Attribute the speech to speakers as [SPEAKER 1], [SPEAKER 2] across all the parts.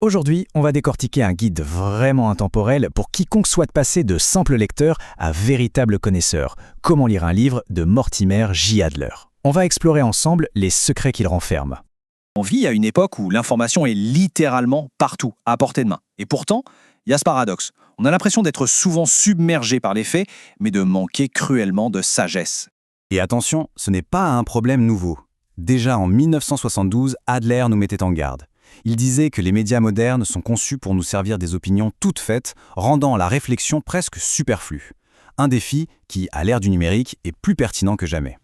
[SPEAKER 1] Aujourd'hui, on va décortiquer un guide vraiment intemporel pour quiconque souhaite passer de simple lecteur à véritable connaisseur. Comment lire un livre de Mortimer J. Adler. On va explorer ensemble les secrets qu'il renferme.
[SPEAKER 2] On vit à une époque où l'information est littéralement partout, à portée de main. Et pourtant, il y a ce paradoxe. On a l'impression d'être souvent submergé par les faits, mais de manquer cruellement de sagesse.
[SPEAKER 3] Et attention, ce n'est pas un problème nouveau. Déjà en 1972, Adler nous mettait en garde. Il disait que les médias modernes sont conçus pour nous servir des opinions toutes faites, rendant la réflexion presque superflue. Un défi qui, à l'ère du numérique, est plus pertinent que jamais.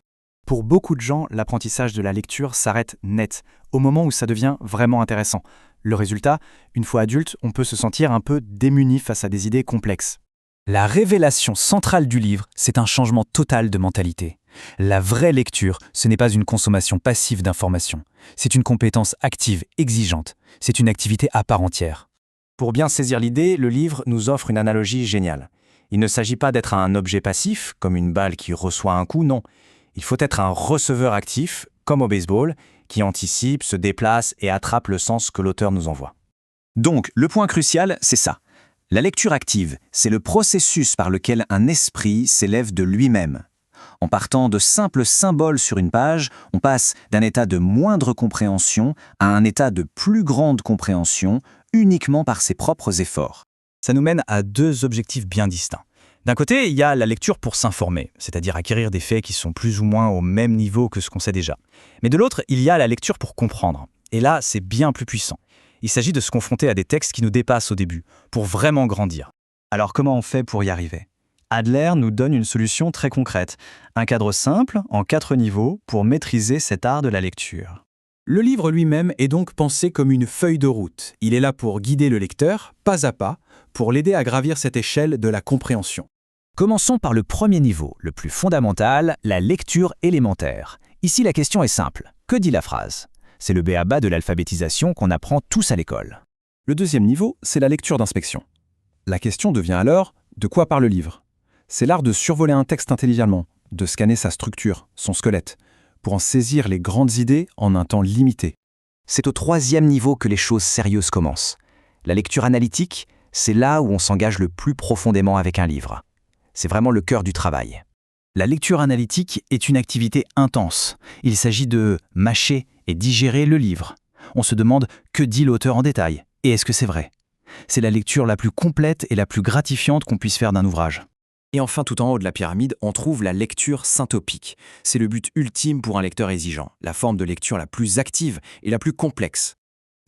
[SPEAKER 1] Pour beaucoup de gens, l'apprentissage de la lecture s'arrête net, au moment où ça devient vraiment intéressant. Le résultat, une fois adulte, on peut se sentir un peu démuni face à des idées complexes. La révélation centrale du livre, c'est un changement total de mentalité. La vraie lecture, ce n'est pas une consommation passive d'informations. C'est une compétence active, exigeante. C'est une activité à part entière. Pour bien saisir l'idée, le livre nous offre une analogie géniale. Il ne s'agit pas d'être un objet passif, comme une balle qui reçoit un coup, non. Il faut être un receveur actif, comme au baseball, qui anticipe, se déplace et attrape le sens que l'auteur nous envoie.
[SPEAKER 2] Donc, le point crucial, c'est ça. La lecture active, c'est le processus par lequel un esprit s'élève de lui-même. En partant de simples symboles sur une page, on passe d'un état de moindre compréhension à un état de plus grande compréhension uniquement par ses propres efforts.
[SPEAKER 1] Ça nous mène à deux objectifs bien distincts. D'un côté, il y a la lecture pour s'informer, c'est-à-dire acquérir des faits qui sont plus ou moins au même niveau que ce qu'on sait déjà. Mais de l'autre, il y a la lecture pour comprendre. Et là, c'est bien plus puissant. Il s'agit de se confronter à des textes qui nous dépassent au début, pour vraiment grandir. Alors comment on fait pour y arriver ? Adler nous donne une solution très concrète, un cadre simple, en 4 niveaux, pour maîtriser cet art de la lecture.
[SPEAKER 4] Le livre lui-même est donc pensé comme une feuille de route. Il est là pour guider le lecteur, pas à pas, pour l'aider à gravir cette échelle de la compréhension.
[SPEAKER 1] Commençons par le premier niveau, le plus fondamental, la lecture élémentaire. Ici, la question est simple. Que dit la phrase ? C'est le b.a.-ba de l'alphabétisation qu'on apprend tous à l'école.
[SPEAKER 4] Le deuxième niveau, c'est la lecture d'inspection. La question devient alors, de quoi parle le livre ? C'est l'art de survoler un texte intelligemment, de scanner sa structure, son squelette, pour en saisir les grandes idées en un temps limité.
[SPEAKER 1] C'est au troisième niveau que les choses sérieuses commencent. La lecture analytique, c'est là où on s'engage le plus profondément avec un livre. C'est vraiment le cœur du travail. La lecture analytique est une activité intense. Il s'agit de mâcher et digérer le livre. On se demande que dit l'auteur en détail, et est-ce que c'est vrai ? C'est la lecture la plus complète et la plus gratifiante qu'on puisse faire d'un ouvrage.
[SPEAKER 5] Et enfin, tout en haut de la pyramide, on trouve la lecture syntopique. C'est le but ultime pour un lecteur exigeant, la forme de lecture la plus active et la plus complexe.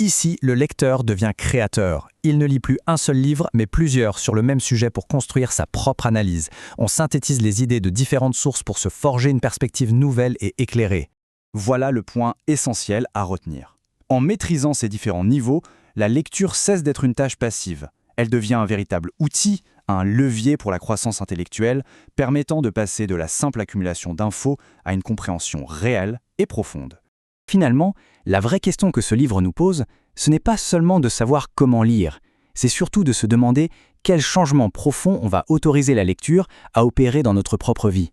[SPEAKER 1] Ici, le lecteur devient créateur. Il ne lit plus un seul livre, mais plusieurs sur le même sujet pour construire sa propre analyse. On synthétise les idées de différentes sources pour se forger une perspective nouvelle et éclairée. Voilà le point essentiel à retenir. En maîtrisant ces différents niveaux, la lecture cesse d'être une tâche passive. Elle devient un véritable outil, un levier pour la croissance intellectuelle, permettant de passer de la simple accumulation d'infos à une compréhension réelle et profonde. Finalement, la vraie question que ce livre nous pose, ce n'est pas seulement de savoir comment lire, c'est surtout de se demander quel changement profond on va autoriser la lecture à opérer dans notre propre vie.